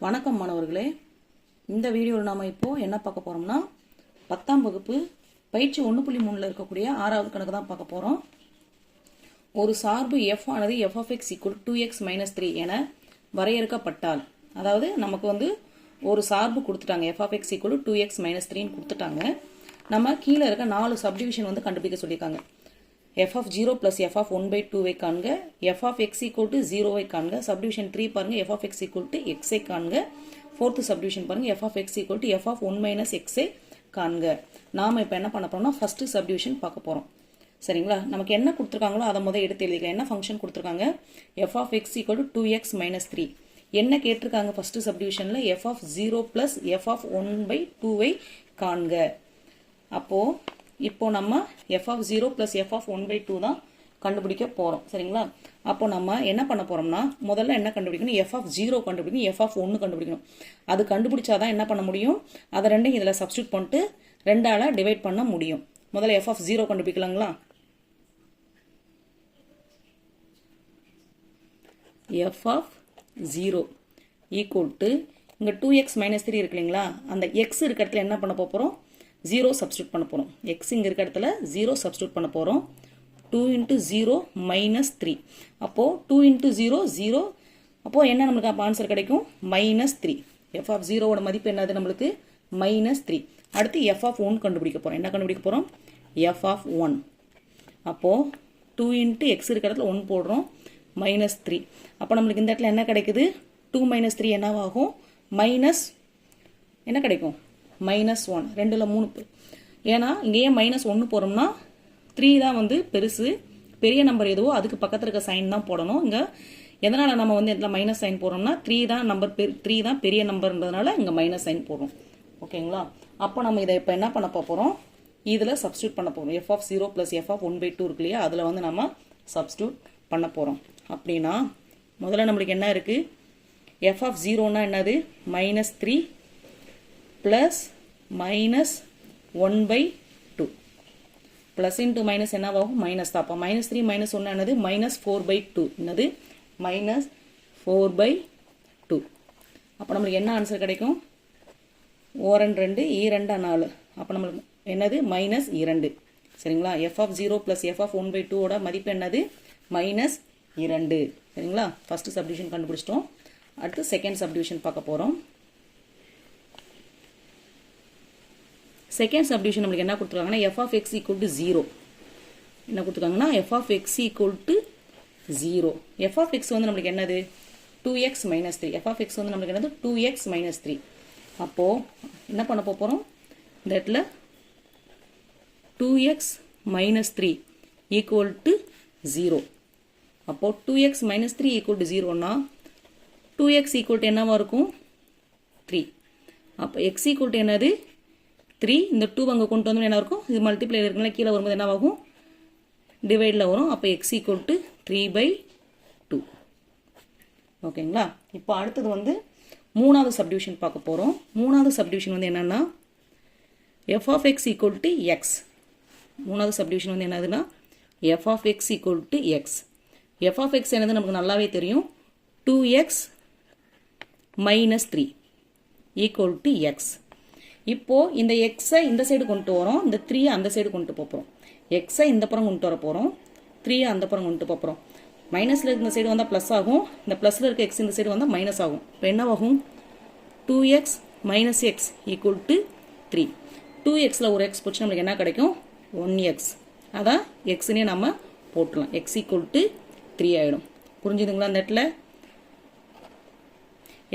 வணக்கம் மாணவர்களே, இந்த வீடியோவில் நாம் இப்போ என்ன பார்க்க போறோம்னா 10ஆம் வகுப்பு பயிற்சி 1.3ல இருக்கக்கூடிய 6வது கணக்கு தான் பார்க்க போறோம். ஒரு சார்பு f ஆனது f of x equal 2x minus 3 என வரையறுக்கப்பட்டால், அதாவது நமக்கு வந்து ஒரு சார்பு கொடுத்துட்டாங்க, f of x equal 2x minus 3 ன்னு கொடுத்துட்டாங்க. நம்ம கீழே இருக்க 4 சப்டிவிஷன் வந்து கண்டுபிடிக்க சொல்லியிருக்காங்க. f of 0 plus f of 1 by 2 வை காண்க, f of x equal to 0 வை காண்க, subdivision 3 பாருங்க f of x equal to x ஐ காண்க, 4th subdivision பாருங்க f of x equal to f of 1 minus x ஐ காண்க. நாம இப்போ என்ன பண்ண போறோம்னா ஃபர்ஸ்ட் சப்டிவிஷன் பார்க்க போறோம். சரிங்களா? நமக்கு என்ன கொடுத்துருக்காங்களோ அதை முதல்ல எடுத்து எழுதிக்கலாம். என்ன ஃபங்க்ஷன் கொடுத்துருக்காங்க? f of x equal to 2x minus 3. என்ன கேட்டிருக்காங்க ஃபர்ஸ்ட் சப்டிவிஷன்ல? f of 0 plus f of 1 by 2 வை காண்க. இப்போ நம்ம f of 0 plus f of 1 by 2 தான் கண்டுபிடிக்க போறோம். சரிங்களா? அப்போ நம்ம என்ன பண்ண போறோம்னா முதல்ல என்ன கண்டுபிடிக்கணும்? f of 0 கண்டுபிடிக்கணும், f of 1 கண்டுபிடிக்கணும். அது கண்டுபிடிச்சாதான் என்ன பண்ண முடியும்? அதை ரெண்டையும் இதில் சப்ஸ்டியூட் பண்ணிட்டு 2ஆல டிவைட் பண்ண முடியும். முதல்ல f of 0 கண்டுபிடிக்கலாங்களா? f of 0 equal to இங்க 2x minus 3 இருக்கு இல்லைங்களா? அந்த x இருக்க இடத்துல என்ன பண்ண போறோம்? 0 சப்ஸ்டியூட் பண்ண போறோம். x இங்க இருக்க இடத்துல 0 சப்ஸ்டியூட் பண்ண போறோம். 2 into 0 minus 3. அப்போ 2 into 0 0. அப்போ என்ன நமக்கு ஆன்சர் கிடைக்கும்? minus 3. f of 0 ஓட மதிப்பு என்னது நமக்கு? minus 3. அடுத்து f of 1 கண்டுபிடிக்க போறோம். என்ன கண்டுபிடிக்க போறோம்? f of 1. அப்போ 2 into x இருக்க இடத்துல 1 போடுறோம். minus 3. அப்போ நமக்கு இந்த இடத்துல என்ன கிடைக்குது? 2 minus 3 என்னவாகும்? மைனஸ் என்ன கிடைக்கும்? மைனஸ் 1. ரெண்டுல 3. ஏன்னா இங்கேயே மைனஸ் 1 போறோம்னா 3 தான் வந்து பெருசு, பெரிய நம்பர் எதுவோ அதுக்கு பக்கத்தில் இருக்க சைன் தான் போடணும். இங்கே எதனால் நம்ம வந்து இதில் மைனஸ் சைன் போடுறோம்னா 3 தான் நம்பர், 3 தான் பெரிய நம்பர்ன்றதுனால இங்கே மைனஸ் சைன் போடுறோம். ஓகேங்களா? அப்போ நம்ம இதை இப்போ என்ன பண்ண போகிறோம்? இதில் சப்ஸ்டியூட் பண்ண போகிறோம். f of 0 plus f of 1 by 2 இருக்கு இல்லையா? அதில் வந்து நம்ம சப்ஸ்டியூட் பண்ண போகிறோம். அப்படின்னா முதல்ல நம்மளுக்கு என்ன இருக்குது? f of 0னா என்னது? Minus 3 plus minus 1 by 2. plus into minus என்னவாகும்? மைனஸ் தான். அப்போ minus 3 minus 1 என்னது? minus 4 by 2. என்னது? minus 4 by 2. அப்போ நம்மளுக்கு என்ன ஆன்சர் கிடைக்கும்? 2 2 4. அப்போ நம்மளுக்கு என்னது? minus 2. சரிங்களா? f of 0 plus f of 1 by 2 ஓட மதிப்பு என்னது? minus 2. சரிங்களா? ஃபர்ஸ்ட் சப்டிவிஷன் கண்டுபிடிச்சிட்டோம். அடுத்து செகண்ட் சப்டிவிஷன் பார்க்க போகிறோம். செகண்ட் சப்டிவிஷன் நம்மளுக்கு என்ன கொடுத்துருக்காங்கன்னா f of x equal to 0. என்ன கொடுத்துருக்காங்கன்னா f of x equal to 0. f of x வந்து நம்மளுக்கு என்னது? 2x minus 3. f of x வந்து நம்மளுக்கு என்னது? 2x minus 3. அப்போ என்ன பண்ண போகிறோம்? இந்த இடத்துல 2x minus 3 equal to 0. அப்போ 2x minus 3 equal to 0னா 2x equal to என்னவா இருக்கும்? 3. அப்போ x equal to என்னது? 3. இந்த 2 அங்கே கொண்டு வந்து என்ன இருக்கும்? இது மல்டிப்ளை இருக்குங்களா? கீழே வரும்போது என்ன ஆகும்? டிவைடில் வரும். அப்போ x equal to 3 by 2. ஓகேங்களா? இப்போ அடுத்தது வந்து மூணாவது சப்டிவிஷன் பார்க்க போகிறோம். மூணாவது சப்டிவிஷன் வந்து என்னன்னா f of x equal to x. மூணாவது சப்டிவிஷன் வந்து என்னதுன்னா f of x equal to x. f of x என்னது நமக்கு நல்லாவே தெரியும். 2x minus 3 equal to x. இப்போ இந்த x-ஐ இந்த சைடு கொண்டு வரோம், இந்த 3 அந்த சைடு கொண்டு போகிறோம். x-ஐ இந்த புறம் கொண்டு வர போகிறோம், 3 அந்த புறம் கொண்டு போகிறோம். மைனஸில் இருக்க இந்த சைடு வந்தால் ப்ளஸ் ஆகும், இந்த ப்ளஸில் இருக்க x இந்த சைடு வந்தால் மைனஸ் ஆகும். இப்போ என்னவாகும்? 2x minus x equal to 3. 2xல ஒரு x போச்சு நம்மளுக்கு என்ன கிடைக்கும்? 1x. அதான் xனே நம்ம போட்டுடலாம். x equal to 3 ஆகிடும். புரிஞ்சுதுங்களா? அந்த இடத்துல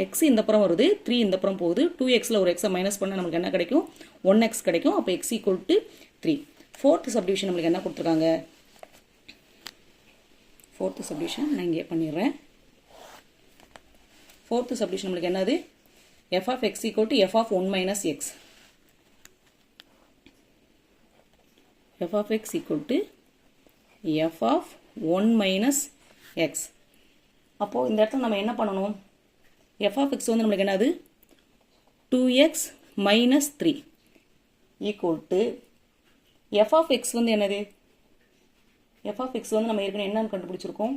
x இந்த புறம் வருது, 3 இந்த புறம் போகுது. 2xல ஒரு x மைனஸ் பண்ண நமக்கு என்ன கிடைக்கும்? 1x கிடைக்கும். அப்போ x equal to 3. Fourth subdivision நம்மளுக்கு என்ன கொடுத்துருக்காங்க? ஃபோர்த் சப்டிவிஷன் நான் இங்கே பண்ணிடுறேன். ஃபோர்த் சப்டிவிஷன் நம்மளுக்கு என்னது? f of x equal to f of 1 minus x. f of x equal to f of 1 minus x. அப்போ இந்த இடத்துல நம்ம என்ன பண்ணணும்? f of x வந்து நம்மளுக்கு என்னது? 2x minus 3 equal to f of x வந்து என்னது? f of x வந்து நம்ம ஏற்கனவே என்னன்னு கண்டுபிடிச்சிருக்கோம்?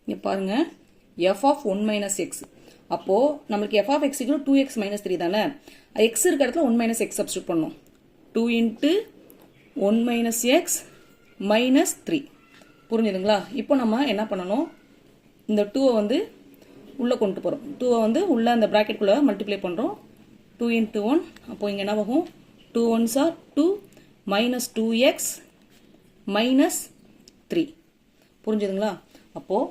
இங்க பாருங்க, எஃப் ஆஃப் 1 மைனஸ் எக்ஸ். அப்போது நம்மளுக்கு f of x equal 2x minus 3 தானே. எக்ஸ் இருக்க இடத்துல 1 மைனஸ் எக்ஸ் சப்ஸ்டியூட் பண்ணணும். 2 இன்ட்டு 1 மைனஸ் எக்ஸ் மைனஸ் 3. புரிஞ்சுதுங்களா? இப்போ நம்ம என்ன பண்ணணும், இந்த 2-வை வந்து உள்ளே கொண்டு போகிறோம். 2-வை வந்து உள்ளே அந்த ப்ராக்கெட்குள்ளே மல்டிப்ளை பண்ணுறோம். 2 இன்ட்டு 1. அப்போது இங்கே என்ன ஆகும், 2 1s are 2 minus 2x minus 3. புரிஞ்சுதுங்களா? அப்போது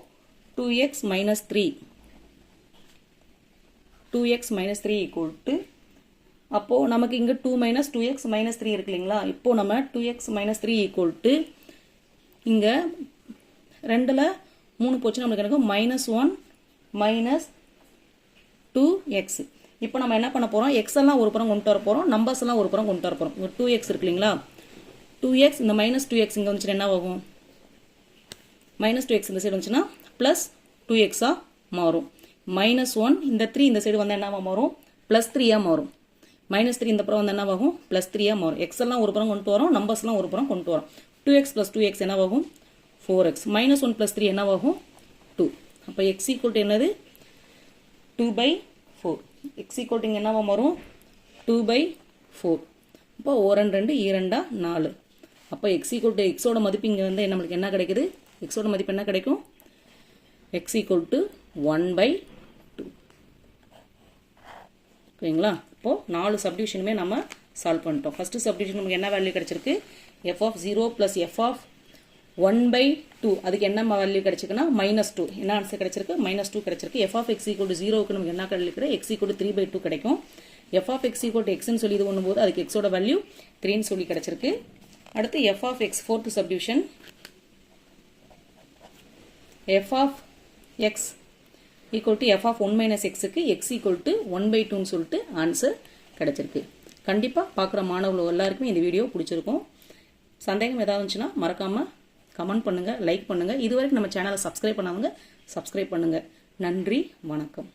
2x minus 3 2x minus 3 equal to, அப்போது நமக்கு இங்கே 2 மைனஸ் 2x மைனஸ் 3 இருக்கு இல்லைங்களா. இப்போது நம்ம 2x மைனஸ் 3 ஈக்குவல் டு, இங்கே 2ல் 3 போச்சு, நம்மளுக்கு எனக்கு மைனஸ் 1 மைனஸ் 2x. இப்போ நம்ம என்ன பண்ண போகிறோம், எக்ஸ் எல்லாம் ஒரு புறம் கொண்டு வர போகிறோம், நம்பர்ஸ் எல்லாம் ஒரு புறம் கொண்டு வர போகிறோம். இங்கே 2x இருக்கு இல்லைங்களா. 2x இந்த மைனஸ் 2x இங்கே வந்துச்சுன்னா என்ன ஆகும், மைனஸ் 2x இந்த சைடு வந்துச்சுன்னா ப்ளஸ் 2x மாறும். மைனஸ் 1 இந்த 3 இந்த சைடு வந்து என்னவா மாறும், ப்ளஸ் 3 மாறும். மைனஸ் 3 இந்த புறம் வந்து என்னவாகும், ப்ளஸ் 3 மாறும். எக்ஸ் எல்லாம் ஒரு புறம் கொண்டு வரோம், நம்பர்ஸ் எல்லாம் ஒரு புறம் கொண்டு வரோம். 2x ப்ளஸ் 2x என்னவாகும், 4x. மைனஸ் 1 ப்ளஸ் 3 என்னவாகும், 2. அப்போ x ஈக்குவல் டு என்னது, 2/4. x ஈக்குவல் டு இங்கே என்னவா மாறும், 2/4. அப்போ 1 2 2 4. அப்போ x ஈக்குவல் டு எக்ஸோட மதிப்பு இங்கே வந்து நம்மளுக்கு என்ன கிடைக்குது, எக்ஸோட மதிப்பு என்ன கிடைக்கும், x ஈக்குவல் டு 1/2. ஓகேங்களா? இப்போது 4 சப்டிவிஷனுமே நம்ம சால்வ் பண்ணிட்டோம். ஃபஸ்ட்டு சப்டிவிஷன் நமக்கு என்ன வேல்யூ கிடச்சிருக்கு, f of 0 plus f of 1/2. அதுக்கு என்ன வேல்யூ கிடைச்சிருக்குன்னா -2. என்ன ஆன்சர் கிடைச்சிருக்கு, -2 கிடைச்சிருக்கு. f of x equal to 0க்கு நமக்கு என்ன கிடைக்கிறது, x ஈக்குவல் டு 3/2 கிடைக்கும். f of x equal to xன்னு சொல்லி இது பண்ணும்போது அதுக்கு x ஓட வேல்யூ 3ன்னு சொல்லி கிடைச்சிருக்கு. அடுத்து f of x, fourth subdivision, f of x equal to f of 1 minus எக்ஸுக்கு x ஈக்குவல் டு 1/2ன்னு சொல்லிட்டு ஆன்சர் கிடைச்சிருக்கு. கண்டிப்பாக பார்க்குற மாணவர்கள் எல்லாருக்குமே இந்த வீடியோ பிடிச்சிருக்கும். சந்தேகம் ஏதாவது இருந்துச்சுன்னா மறக்காமல் கமெண்ட் பண்ணுங்கள், லைக் பண்ணுங்கள். இது வரைக்கும் நம்ம சேனலை சப்ஸ்கிரைப் பண்ணாதவங்க சப்ஸ்கிரைப் பண்ணுங்கள். நன்றி, வணக்கம்.